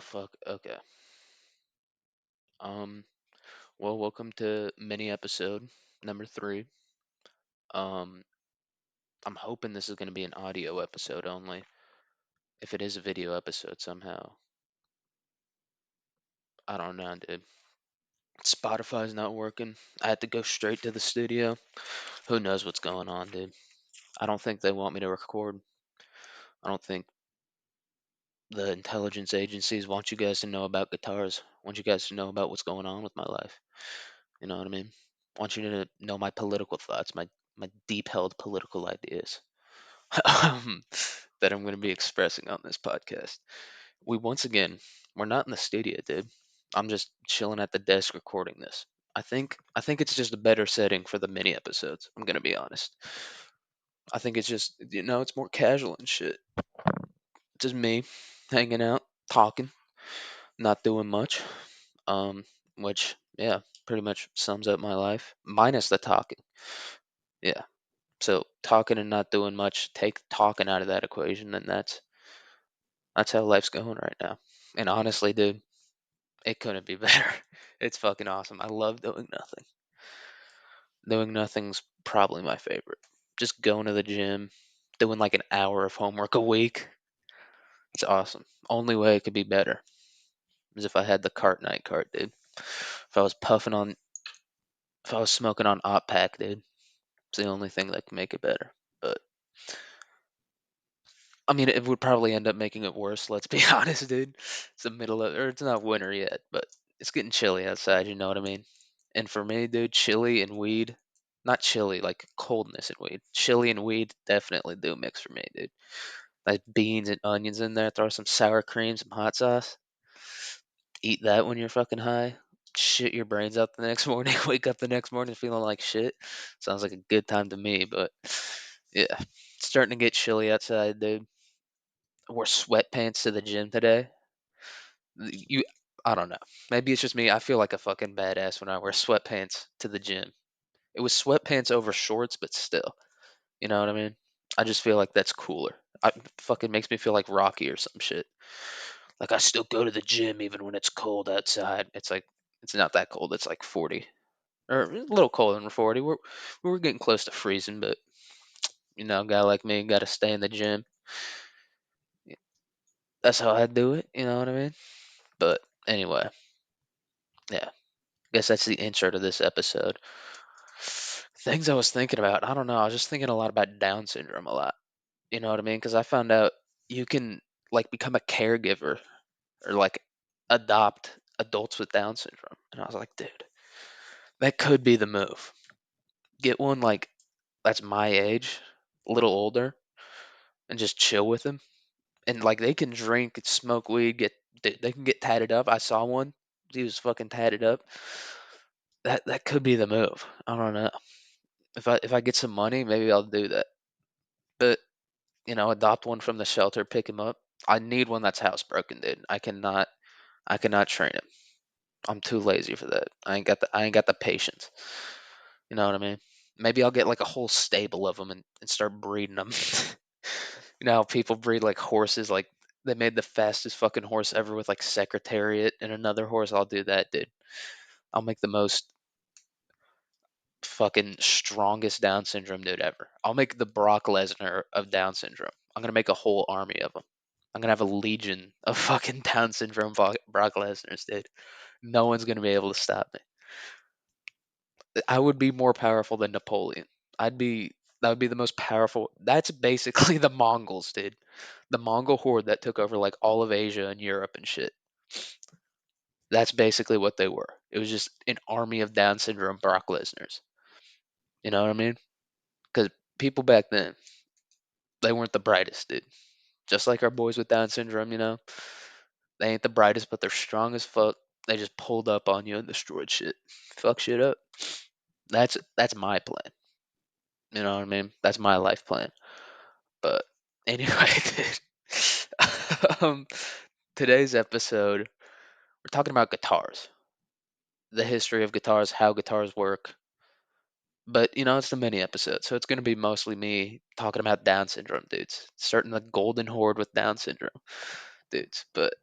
fuck? Okay. Um, well, welcome to mini episode number 3. Um, I'm hoping this is going to be an audio episode only. If it is a video episode somehow, I don't know, dude. Spotify's not working. I had to go straight to the studio. Who knows what's going on, dude? I don't think they want me to record. I don't think the intelligence agencies want you guys to know about guitars. Want you guys to know about what's going on with my life. You know what I mean? Want you to know my political thoughts, my deep held political ideas. um, that I'm going to be expressing on this podcast. Once again, we're not in the studio, dude. I'm just chilling at the desk recording this. I think it's just a better setting for the mini episodes. I'm gonna be honest. I think it's just it's more casual and shit. Just me hanging out, talking, not doing much. Um, which yeah, pretty much sums up my life, minus the talking. Yeah. So talking and not doing much, take talking out of that equation, then that's how life's going right now. And honestly, dude, it couldn't be better. It's fucking awesome. I love doing nothing. Doing nothing's probably my favorite. Just going to the gym, doing like an hour of homework a week. It's awesome. Only way it could be better is if I had the cart night cart, dude. If I was puffing on, if I was smoking on Op Pack, dude. It's the only thing that can make it better. But I mean, it would probably end up making it worse. Let's be honest, dude. It's the middle of, or it's not winter yet, but it's getting chilly outside. You know what I mean? And for me, dude, chili and weed, not chili, like coldness and weed. Chili and weed definitely do mix for me, dude. Like beans and onions in there, throw some sour cream, some hot sauce. Eat that when you're fucking high. Shit your brains out the next morning. Wake up the next morning feeling like shit. Sounds like a good time to me, but yeah. It's starting to get chilly outside, dude. I wore sweatpants to the gym today. You, I don't know. Maybe it's just me. I feel like a fucking badass when I wear sweatpants to the gym. It was sweatpants over shorts, but still, you know what I mean? I just feel like that's cooler. Fucking makes me feel like Rocky or some shit. Like I still go to the gym even when it's cold outside. It's like it's not that cold. It's like 40 or a little colder than 40. We're getting close to freezing, but a guy like me got to stay in the gym. That's how I do it. You know what I mean? But anyway, yeah. Guess that's the intro to this episode. Things I was thinking about. I don't know. I was just thinking a lot about Down syndrome a lot. You know what I mean? Because I found out you can like become a caregiver or like adopt adults with Down syndrome. And I was like, dude, that could be the move. Get one like that's my age, a little older, and just chill with them. And like they can drink, smoke weed, they can get tatted up. I saw one. He was fucking tatted up. That could be the move. I don't know. If I get some money, maybe I'll do that. But adopt one from the shelter, pick him up. I need one that's housebroken, dude. I cannot train him. I'm too lazy for that. I ain't got the patience. You know what I mean? Maybe I'll get like a whole stable of them and start breeding them. You know how people breed like horses? Like they made the fastest fucking horse ever with like Secretariat and another horse. I'll do that, dude. I'll make the most fucking strongest Down syndrome dude ever. I'll make the Brock Lesnar of Down syndrome. I'm gonna make a whole army of them. I'm gonna have a legion of fucking Down syndrome Brock Lesnar's, dude. No one's gonna be able to stop me. I would be more powerful than Napoleon. That would be the most powerful. That's basically the Mongols, dude. The Mongol horde that took over like all of Asia and Europe and shit. That's basically what they were. It was just an army of Down syndrome Brock Lesnar's. You know what I mean? Because people back then, they weren't the brightest, dude. Just like our boys with Down syndrome, they ain't the brightest, but they're strong as fuck. They just pulled up on you and destroyed shit. Fuck shit up. That's my plan. You know what I mean? That's my life plan. But anyway, dude, today's episode, we're talking about guitars, the history of guitars, how guitars work. But it's the mini episode, so it's gonna be mostly me talking about Down syndrome dudes, starting the golden horde with Down syndrome dudes. But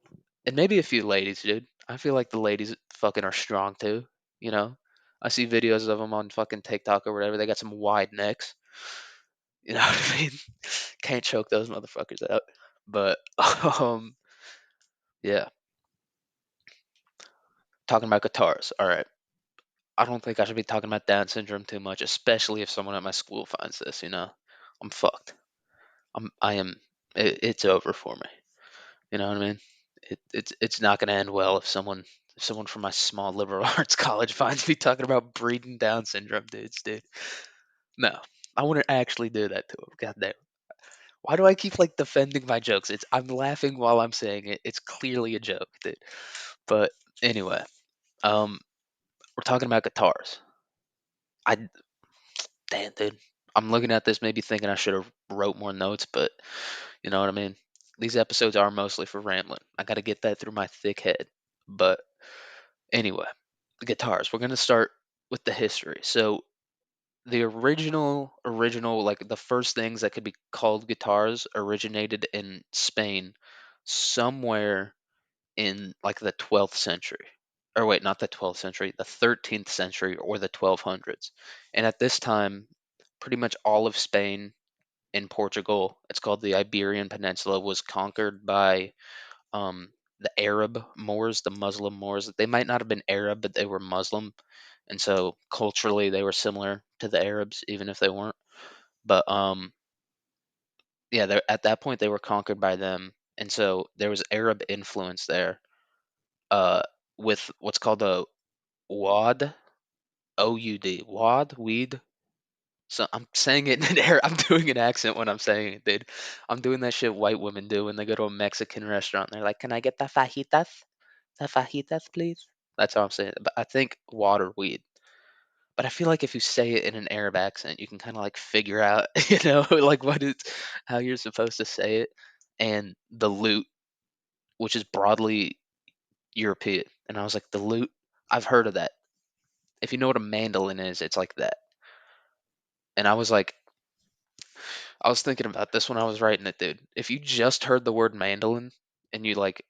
And maybe a few ladies, dude. I feel like the ladies fucking are strong too. You know, I see videos of them on fucking TikTok or whatever. They got some wide necks. You know what I mean? Can't choke those motherfuckers out. But yeah, talking about guitars. All right. I don't think I should be talking about Down syndrome too much, especially if someone at my school finds this. I'm fucked. I am. It's over for me. You know what I mean? It's not going to end well if someone from my small liberal arts college finds me talking about breeding Down syndrome dudes, dude. No, I wouldn't actually do that to him. God damn. Why do I keep like defending my jokes? I'm laughing while I'm saying it. It's clearly a joke, dude. But anyway, um, we're talking about guitars. I damn, dude. I'm looking at this, maybe thinking I should have wrote more notes, but you know what I mean. These episodes are mostly for rambling. I got to get that through my thick head. But anyway, the guitars. We're gonna start with the history. So the original, like the first things that could be called guitars originated in Spain, somewhere in like the 12th century. Or wait, not the 12th century, the 13th century or the 1200s. And at this time, pretty much all of Spain and Portugal, it's called the Iberian Peninsula, was conquered by the Arab Moors, the Muslim Moors. They might not have been Arab, but they were Muslim, and so culturally they were similar to the Arabs, even if they weren't. But yeah, at that point they were conquered by them, and so there was Arab influence there, uh, with what's called a wad, weed. So I'm saying it in an air. I'm doing an accent when I'm saying it, dude. I'm doing that shit white women do when they go to a Mexican restaurant. They're like, "Can I get the fajitas? The fajitas, please." That's how I'm saying it. But I think water weed. But I feel like if you say it in an Arab accent, you can kind of like figure out, like how you're supposed to say it. And the lute, which is broadly European. And I was like, the lute, I've heard of that. If you know what a mandolin is, it's like that. And I was thinking about this when I was writing it, dude. If you just heard the word mandolin and you like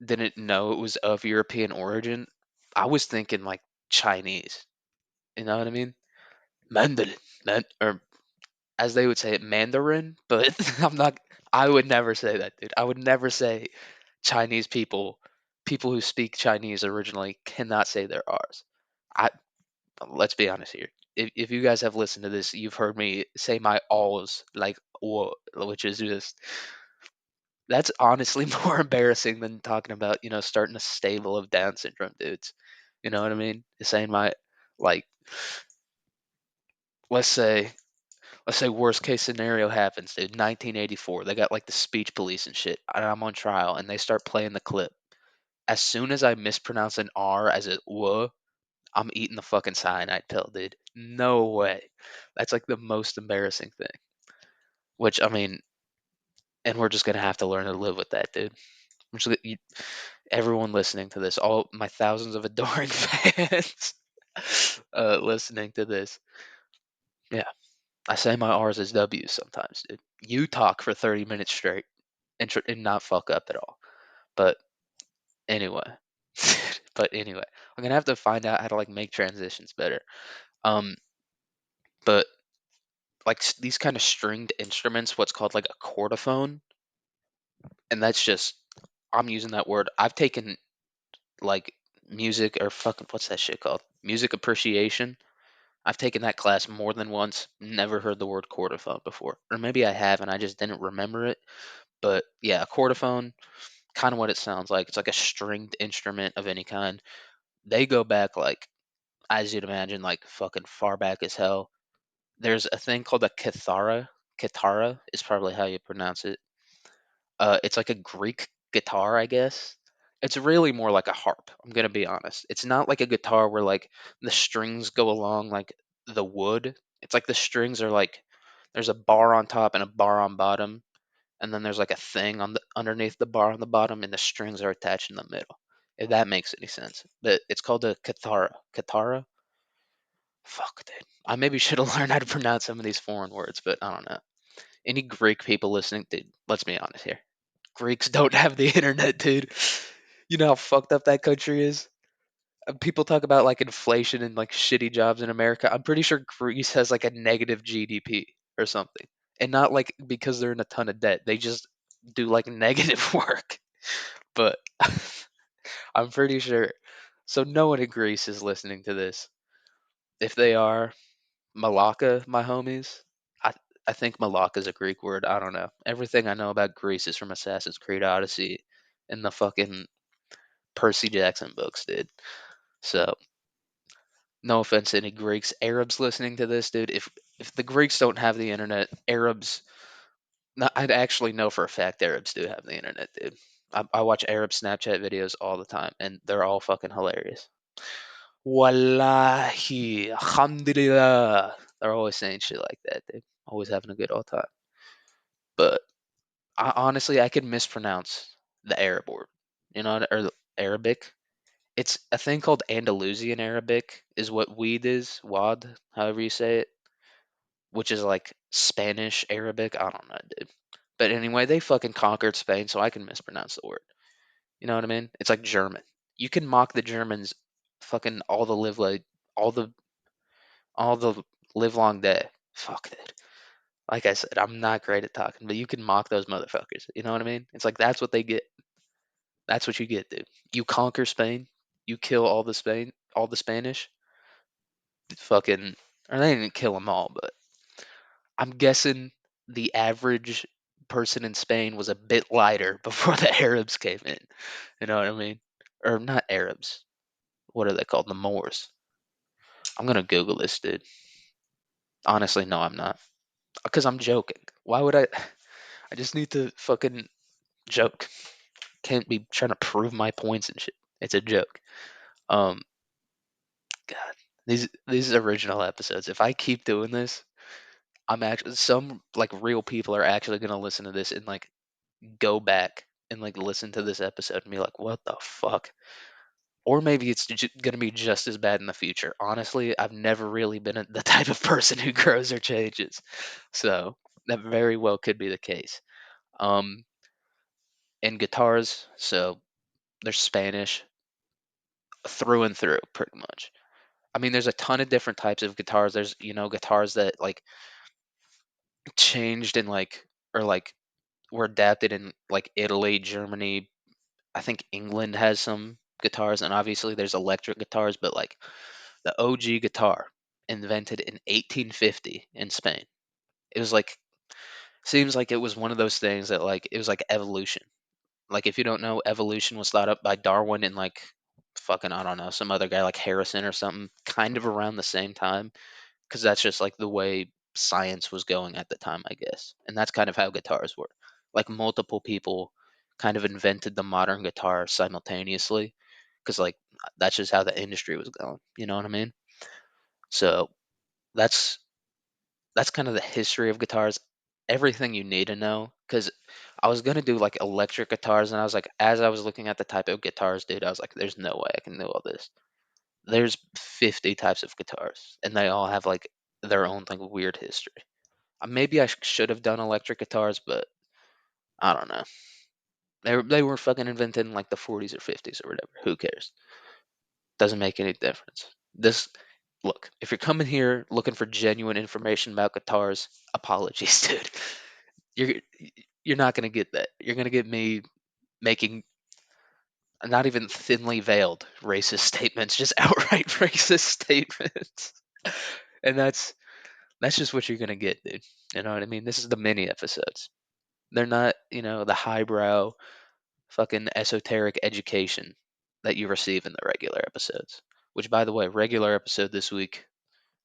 didn't know it was of European origin, I was thinking like Chinese. You know what I mean? Mandolin, or as they would say it, Mandarin. But I'm not. I would never say that, dude. I would never say Chinese people who speak Chinese originally cannot say their R's. I Let's be honest here. If you guys have listened to this, you've heard me say my alls like whoa, which is just that's honestly more embarrassing than talking about starting a stable of Down syndrome dudes. You know what I mean? Saying my like let's say let's say worst case scenario happens, dude. 1984, they got like the speech police and shit, and I'm on trial, and they start playing the clip. As soon as I mispronounce an R as a "w," I'm eating the fucking cyanide pill, dude. No way. That's like the most embarrassing thing. Which I mean, and we're just gonna have to learn to live with that, dude. Everyone listening to this, all my thousands of adoring fans, listening to this, yeah, I say my R's as W's sometimes, dude. You talk for 30 minutes straight and not fuck up at all. But anyway, I'm gonna have to find out how to like make transitions better. Um, but like these kind of stringed instruments, what's called like a chordophone, and that's just I'm using that word. I've taken like music or fucking what's that shit called? Music appreciation. I've taken that class more than once. Never heard the word chordophone before, or maybe I have and I just didn't remember it. But yeah, a chordophone, kind of what it sounds like. It's like a stringed instrument of any kind. They go back like, as you'd imagine, like fucking far back as hell. There's a thing called a kithara. Kithara is probably how you pronounce it. It's like a Greek guitar, I guess. It's really more like a harp. I'm gonna be honest. It's not like a guitar where like the strings go along like the wood. It's like the strings are like there's a bar on top and a bar on bottom, and then there's like a thing on the underneath the bar on the bottom, and the strings are attached in the middle. If that makes any sense. But it's called a kithara. Kithara? Fuck, dude. I maybe should have learned how to pronounce some of these foreign words, but I don't know. Any Greek people listening, dude, let's be honest here. Greeks don't have the internet, dude. You know how fucked up that country is? People talk about like inflation and like shitty jobs in America. I'm pretty sure Greece has like a negative GDP or something. And not like because they're in a ton of debt. They just do like negative work. But I'm pretty sure. So no one in Greece is listening to this. If they are, Malacca, my homies. I I think Malacca is a Greek word. I don't know. Everything I know about Greece is from Assassin's Creed Odyssey and the fucking Percy Jackson books, dude. So no offense to any Greeks, Arabs listening to this, dude. If the Greeks don't have the internet, Arabs, I'd actually know for a fact Arabs do have the internet, dude. I watch Arab Snapchat videos all the time, and they're all fucking hilarious. Wallahi, alhamdulillah. They're always saying shit like that, dude. Always having a good old time. But honestly, I could mispronounce the Arab word, or the Arabic. It's a thing called Andalusian Arabic, is what weed is, wad, however you say it, which is like Spanish Arabic. I don't know, dude. But anyway, they fucking conquered Spain, so I can mispronounce the word. You know what I mean? It's like German. You can mock the Germans fucking all the all the live long day. Fuck that. Like I said, I'm not great at talking, but you can mock those motherfuckers. You know what I mean? It's like that's what they get. That's what you get, dude. You conquer Spain, you kill all the Spanish, fucking, or they didn't kill them all, but I'm guessing the average person in Spain was a bit lighter before the Arabs came in. You know what I mean? Or not Arabs. What are they called? The Moors. I'm gonna Google this, dude. Honestly, no, I'm not. Because I'm joking. Why would I? I just need to fucking joke. Can't be trying to prove my points and shit. It's a joke. Um, God, these original episodes. If I keep doing this, I'm actually some like real people are actually gonna listen to this and like go back and like listen to this episode and be like, what the fuck? Or maybe it's gonna be just as bad in the future. Honestly, I've never really been the type of person who grows or changes, so that very well could be the case. Um, and guitars, so they're Spanish through and through, pretty much. I mean, there's a ton of different types of guitars. There's, guitars that like changed and like or like were adapted in like Italy, Germany. I think England has some guitars, and obviously there's electric guitars, but like the OG guitar invented in 1850 in Spain. It was like seems like it was one of those things that like it was like evolution. Like if you don't know, evolution was thought up by Darwin and like fucking I don't know some other guy like Harrison or something, kind of around the same time, because that's just like the way science was going at the time, I guess. And that's kind of how guitars were. Like multiple people kind of invented the modern guitar simultaneously, because like that's just how the industry was going. You know what I mean? So that's that's kind of the history of guitars. Everything you need to know, because I was gonna do like electric guitars, and I was like, as I was looking at the type of guitars, dude, I was like, there's no way I can do all this. There's 50 types of guitars, and they all have like their own like weird history. Maybe I should have done electric guitars, but I don't know. They were fucking invented in like the 40s or 50s or whatever. Who cares? Doesn't make any difference. This look, if you're coming here looking for genuine information about guitars, apologies, dude. You're you're not gonna get that. You're gonna get me making not even thinly veiled racist statements, just outright racist statements. And that's just what you're gonna get, dude. You know what I mean? This is the mini episodes. They're not, the highbrow fucking esoteric education that you receive in the regular episodes. Which, by the way, regular episode this week,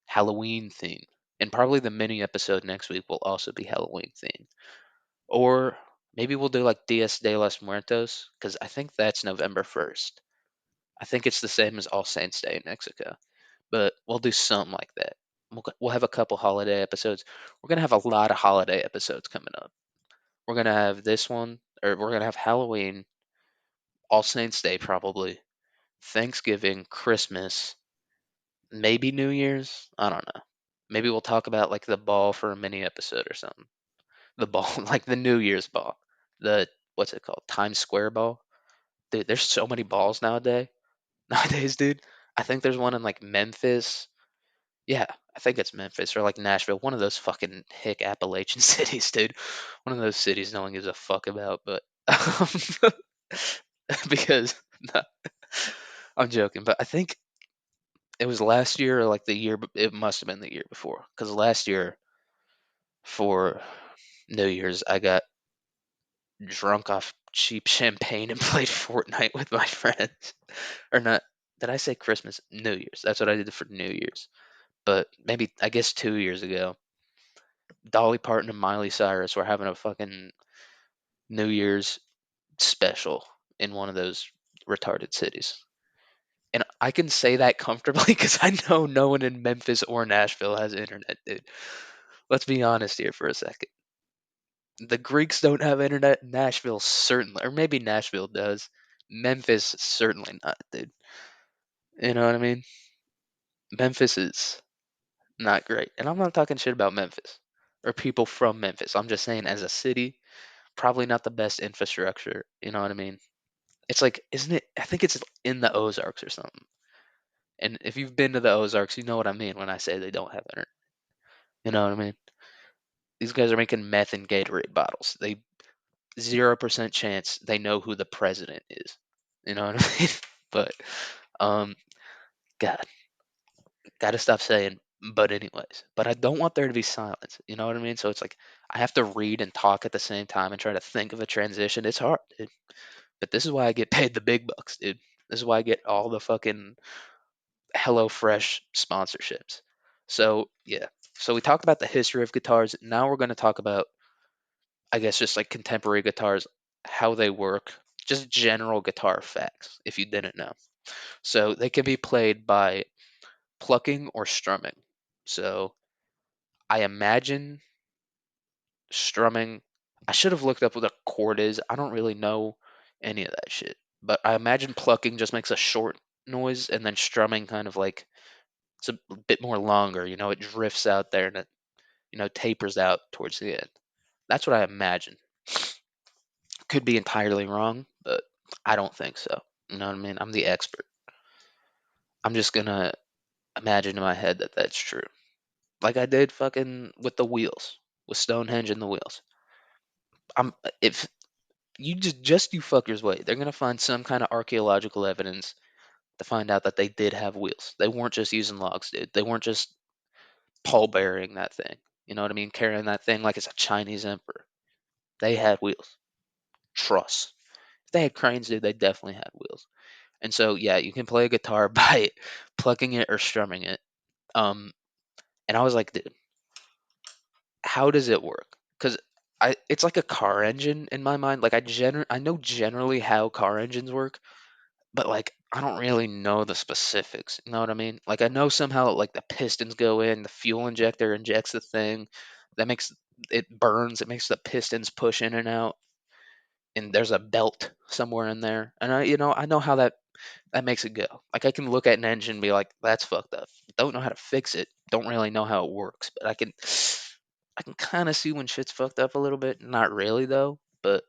Halloween theme. And probably the mini episode next week will also be Halloween themed. Or maybe we'll do like Dias de los Muertos, because I think that's November 1st. I think it's the same as All Saints Day in Mexico. But we'll do something like that. We'll have a couple holiday episodes. We're going to have a lot of holiday episodes coming up. We're going to have this one, or we're going to have Halloween, All Saints Day probably, Thanksgiving, Christmas, maybe New Year's. I don't know. Maybe we'll talk about like the ball for a mini episode or something. The ball, like the New Year's ball. The what's it called? Times Square ball. Dude, there's so many balls nowadays. Nowadays, dude. I think there's one in like Memphis. Yeah, I think it's Memphis or like Nashville, one of those fucking hick Appalachian cities, dude. One of those cities no one gives a fuck about, but because no, I'm joking, but I think it was last year or like the year, it must have been the year before, because last year for New Year's I got drunk off cheap champagne and played Fortnite with my friends. Or not? Did I say Christmas? New Year's. That's what I did for New Year's. But maybe I guess 2 years ago, Dolly Parton and Miley Cyrus were having a fucking New Year's special in one of those retarded cities. And I can say that comfortably because I know no one in Memphis or Nashville has internet, dude. Let's be honest here for a second. The Greeks don't have internet. Nashville certainly, or maybe Nashville does. Memphis certainly not, dude. You know what I mean? Memphis is not great. And I'm not talking shit about Memphis or people from Memphis. I'm just saying as a city, probably not the best infrastructure. You know what I mean? It's like, isn't it? I think it's in the Ozarks or something. And if you've been to the Ozarks, you know what I mean when I say they don't have internet. You know what I mean? These guys are making meth in Gatorade bottles. They 0% chance they know who the president is. You know what I mean? But um, God, gotta stop saying. But anyways, but I don't want there to be silence. You know what I mean? So it's like I have to read and talk at the same time and try to think of a transition. It's hard, dude. But this is why I get paid the big bucks, dude. This is why I get all the fucking HelloFresh sponsorships. So yeah. So we talked about the history of guitars. Now we're going to talk about, I guess, just like contemporary guitars, how they work, just general guitar facts, if you didn't know. So they can be played by plucking or strumming. So I imagine strumming. I should have looked up what a chord is. I don't really know any of that shit. But I imagine plucking just makes a short noise and then strumming kind of like it's a bit more longer, it drifts out there and it, tapers out towards the end. That's what I imagine. Could be entirely wrong, but I don't think so. You know what I mean? I'm the expert. I'm just gonna imagine in my head that that's true. Like I did fucking with the wheels, with Stonehenge and the wheels. I'm if you just you fuckers wait, they're gonna find some kind of archaeological evidence to find out that they did have wheels. They weren't just using logs, dude. They weren't just pallbearing that thing. You know what I mean? Carrying that thing like it's a Chinese emperor. They had wheels. Trust. If they had cranes, dude, they definitely had wheels. And so, yeah, you can play a guitar by plucking it or strumming it. Um, and I was like, dude, how does it work? Because it's like a car engine in my mind. Like I know generally how car engines work, but like I don't really know the specifics. You know what I mean? Like I know somehow like the pistons go in, the fuel injector injects the thing, that makes it burns, it makes the pistons push in and out, and there's a belt somewhere in there. And I know how that makes it go. Like I can look at an engine and be like, that's fucked up. Don't know how to fix it. Don't really know how it works, but I can kind of see when shit's fucked up a little bit. Not really though, but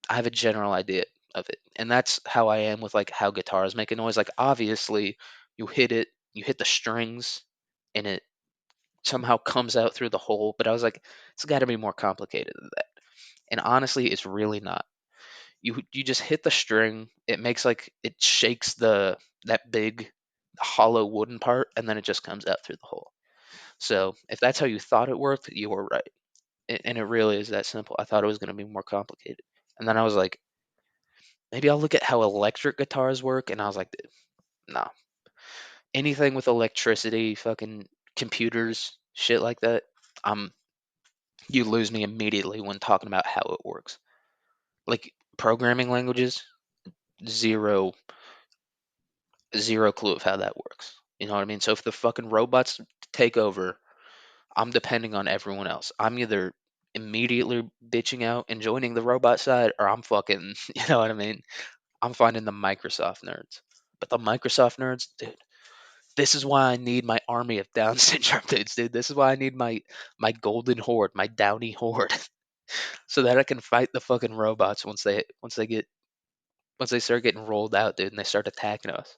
I have a general idea of it. And that's how I am with like how guitars make a noise. Like obviously you hit the strings and it somehow comes out through the hole, but I was like, it's got to be more complicated than that. And honestly, it's really not. You just hit the string, it makes like it shakes that big hollow wooden part and then it just comes out through the hole. So, if that's how you thought it worked, you were right. And it really is that simple. I thought it was going to be more complicated. And then I was like, maybe I'll look at how electric guitars work. And I was like, nah, anything with electricity, fucking computers, shit like that, um, you lose me immediately when talking about how it works. Like programming languages, zero, zero clue of how that works. You know what I mean? So if the fucking robots take over, I'm depending on everyone else. I'm either immediately bitching out and joining the robot side, or I'm fucking, you know what I mean? I'm finding the Microsoft nerds. But the Microsoft nerds, dude, this is why I need my army of Down syndrome dudes, dude. This is why I need my golden horde, my Downy horde, so that I can fight the fucking robots once they get Once they start getting rolled out, dude, and they start attacking us.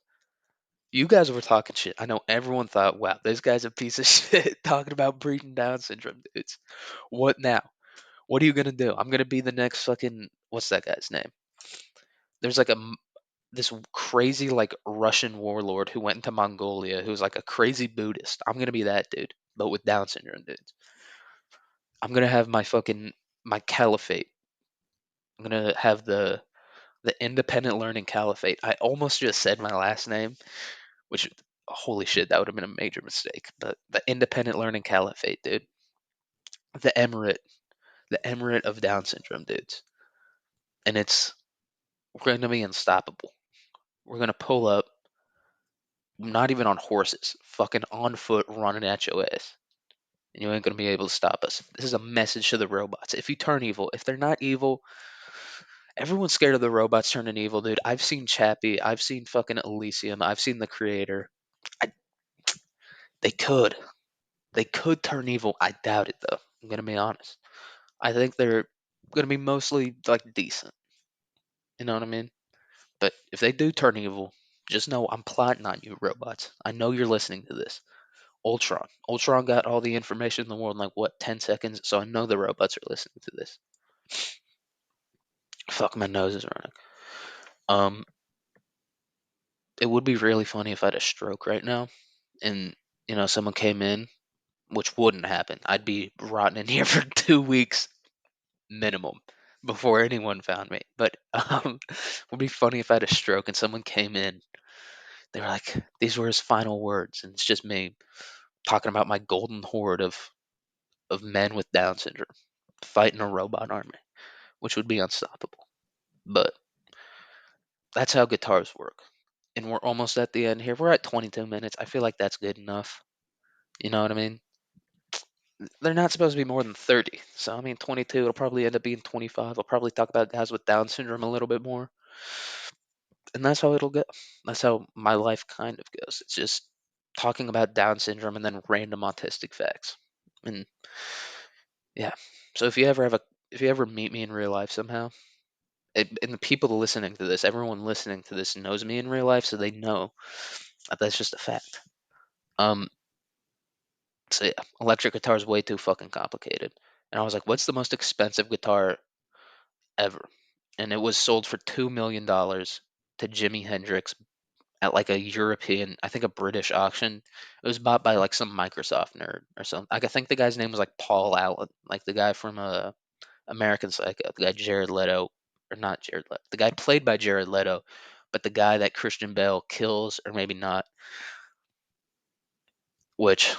You guys were talking shit. I know everyone thought, wow, this guy's a piece of shit talking about breeding Down syndrome, dudes. What now? What are you gonna do? I'm gonna be the next fucking what's that guy's name? There's like this crazy like Russian warlord who went into Mongolia who's like a crazy Buddhist. I'm gonna be that dude, but with Down syndrome, dudes. I'm gonna have my caliphate. I'm gonna have the independent learning caliphate. I almost just said my last name, which holy shit, that would have been a major mistake. But the independent learning caliphate, dude. The emirate, the emirate of Down syndrome, dudes. And we're gonna be unstoppable. We're gonna pull up, not even on horses, fucking on foot, running at your ass, and you ain't gonna be able to stop us. This is a message to the robots. If you turn evil, if they're not evil, everyone's scared of the robots turning evil, dude. I've seen Chappie, I've seen fucking Elysium, I've seen the creator. I, they could. They could turn evil. I doubt it though. I'm gonna be honest. I think they're gonna be mostly like decent. You know what I mean? But if they do turn evil, just know I'm plotting on you, robots. I know you're listening to this. Ultron. Ultron got all the information in the world in like what, 10 seconds? So I know the robots are listening to this. Fuck, my nose is running. Um, it would be really funny if I had a stroke right now and someone came in, which wouldn't happen. I'd be rotting in here for 2 weeks minimum before anyone found me. But it would be funny if I had a stroke and someone came in. They were like, these were his final words, and it's just me talking about my golden horde of men with Down syndrome fighting a robot army, which would be unstoppable. But that's how guitars work. And we're almost at the end here. We're at 22 minutes. I feel like that's good enough. You know what I mean? They're not supposed to be more than 30. So, I mean, 22, it'll probably end up being 25. I'll probably talk about guys with Down syndrome a little bit more. And that's how it'll go. That's how my life kind of goes. It's just talking about Down syndrome and then random autistic facts. And yeah. So if you ever meet me in real life somehow, and the people listening to this, everyone listening to this knows me in real life, so they know that that's just a fact. Um, so yeah, electric guitar is way too fucking complicated. And I was like, what's the most expensive guitar ever? And it was sold for $2 million to Jimi Hendrix at like a European, I think a British auction. It was bought by like some Microsoft nerd or something. Like I think the guy's name was like Paul Allen, like the guy from American Psycho, the guy Jared Leto, or not Jared Leto, the guy played by Jared Leto, but the guy that Christian Bale kills, or maybe not. Which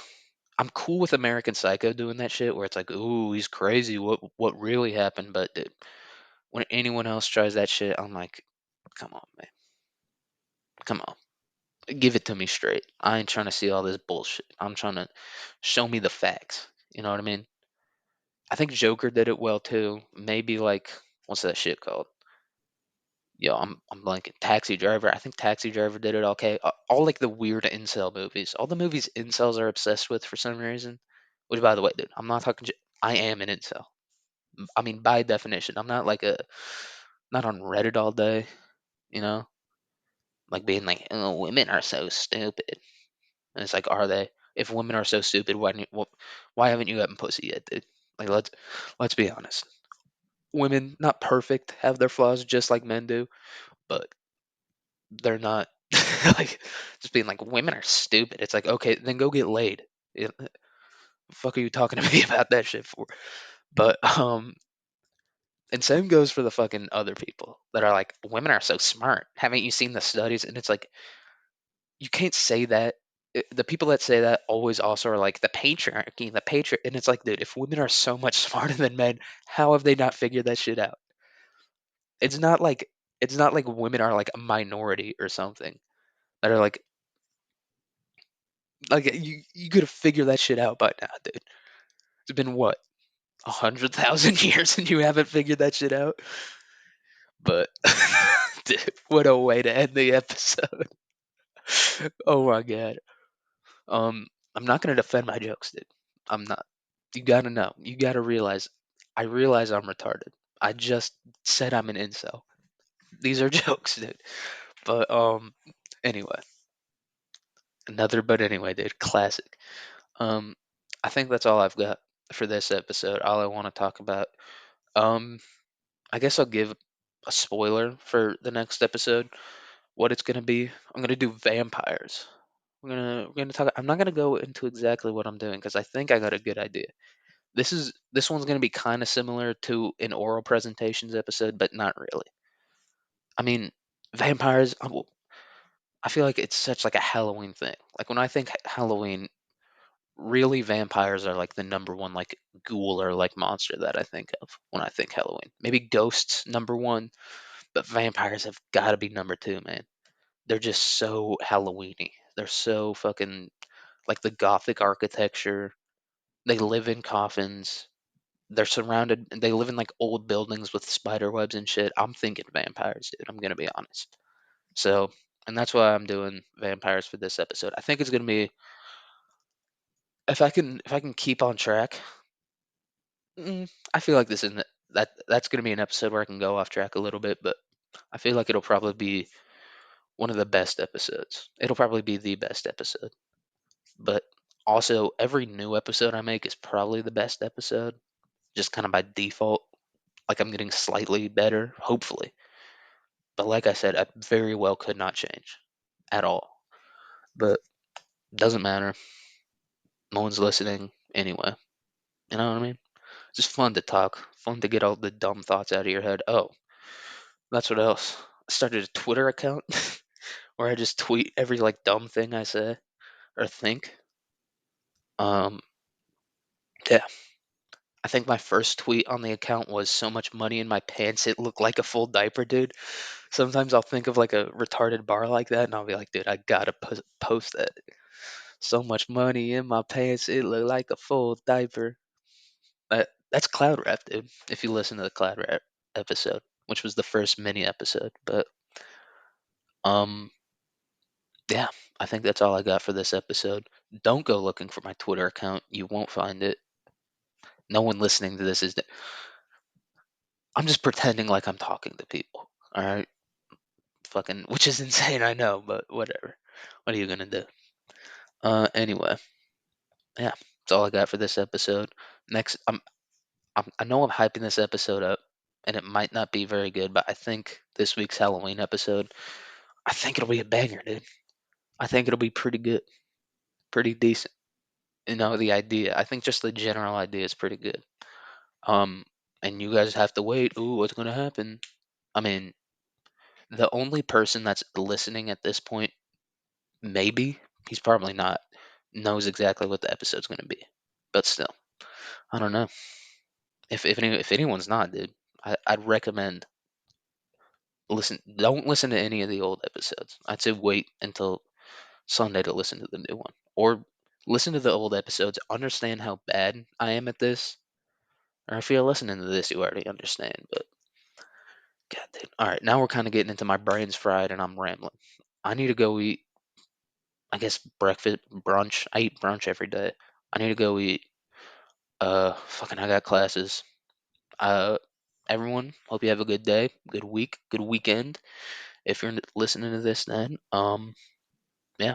I'm cool with American Psycho doing that shit, where it's like, ooh, he's crazy. What really happened? But dude, when anyone else tries that shit, I'm like, come on, man, come on. Give it to me straight. I ain't trying to see all this bullshit. I'm trying to show me the facts. You know what I mean? I think Joker did it well too. Maybe like what's that shit called? Yo, I'm blanking. Taxi Driver. I think Taxi Driver did it okay. All like the weird incel movies. All the movies incels are obsessed with for some reason. Which, by the way, dude, I'm not talking. I am an incel. I mean, by definition, I'm not like not on Reddit all day. You know, like being like, oh, women are so stupid. And it's like, are they? If women are so stupid, why haven't you gotten pussy yet, dude? Like, let's be honest. Women, not perfect, have their flaws just like men do, but they're not like just being like women are stupid. It's like, okay, then go get laid. Yeah, fuck are you talking to me about that shit for? But and same goes for the fucking other people that are like, women are so smart. Haven't you seen the studies? And it's like, you can't say that. The people that say that always also are like the patriarchy, and it's like, dude, if women are so much smarter than men, how have they not figured that shit out? It's not like women are like a minority or something that are like you could have figured that shit out by now, dude. It's been what, 100,000 years and you haven't figured that shit out? But dude, what a way to end the episode. Oh my god. Um, I'm not gonna defend my jokes, dude. I'm not. You gotta know. You gotta realize. I realize I'm retarded. I just said I'm an incel. These are jokes, dude. But anyway, dude. Classic. Um, I think that's all I've got for this episode. All I want to talk about. Um, I guess I'll give a spoiler for the next episode. What it's gonna be. I'm gonna do vampires. We're gonna talk. I'm not gonna go into exactly what I'm doing because I think I got a good idea. This one's gonna be kind of similar to an oral presentations episode, but not really. I mean, vampires. I feel like it's such like a Halloween thing. Like when I think Halloween, really vampires are like the number one like ghoul or like monster that I think of when I think Halloween. Maybe ghosts number one, but vampires have got to be number two, man. They're just so Halloweeny. They're so fucking like the gothic architecture. They live in coffins. They're surrounded. They live in like old buildings with spider webs and shit. I'm thinking vampires, dude. I'm gonna be honest. So, and that's why I'm doing vampires for this episode. I think it's gonna be if I can keep on track. I feel like this isn't that's gonna be an episode where I can go off track a little bit, but I feel like it'll probably be one of the best episodes. It'll probably be the best episode. But also, every new episode I make is probably the best episode, just kind of by default. Like I'm getting slightly better, hopefully. But like I said, I very well could not change at all. But doesn't matter. No one's listening anyway. You know what I mean? It's just fun to talk, fun to get all the dumb thoughts out of your head. Oh, that's what else. I started a Twitter account where I just tweet every like dumb thing I say or think. Um, yeah, I think my first tweet on the account was so much money in my pants it looked like a full diaper, dude. Sometimes I'll think of like a retarded bar like that, and I'll be like, dude, I gotta post that. So much money in my pants it looked like a full diaper. That's cloud rap, dude. If you listen to the cloud rap episode, which was the first mini episode, but um, yeah, I think that's all I got for this episode. Don't go looking for my Twitter account; you won't find it. No one listening to this is. I'm just pretending like I'm talking to people. All right, fucking, which is insane, I know, but whatever. What are you gonna do? Anyway, yeah, that's all I got for this episode. Next, I know I'm hyping this episode up, and it might not be very good, but I think this week's Halloween episode, I think it'll be a banger, dude. I think it'll be pretty good, pretty decent. You know, the idea. I think just the general idea is pretty good. Um, and you guys have to wait. Ooh, what's gonna happen? I mean, the only person that's listening at this point, maybe he's probably not, knows exactly what the episode's gonna be. But still, I don't know. If anyone's not, dude, I'd recommend listen. Don't listen to any of the old episodes. I'd say wait until Sunday to listen to the new one, or listen to the old episodes. Understand how bad I am at this, or if you're listening to this, you already understand. But God, dude. All right, now we're kind of getting into my brain's fried, and I'm rambling. I need to go eat. I guess breakfast, brunch. I eat brunch every day. I need to go eat. Fucking, I got classes. Uh, everyone, hope you have a good day, good week, good weekend. If you're listening to this, then yeah,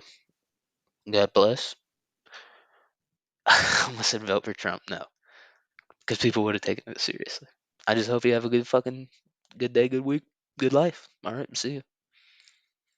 God bless. I almost said vote for Trump. No, because people would have taken it seriously. I just hope you have a good fucking good day, good week, good life. All right, see you.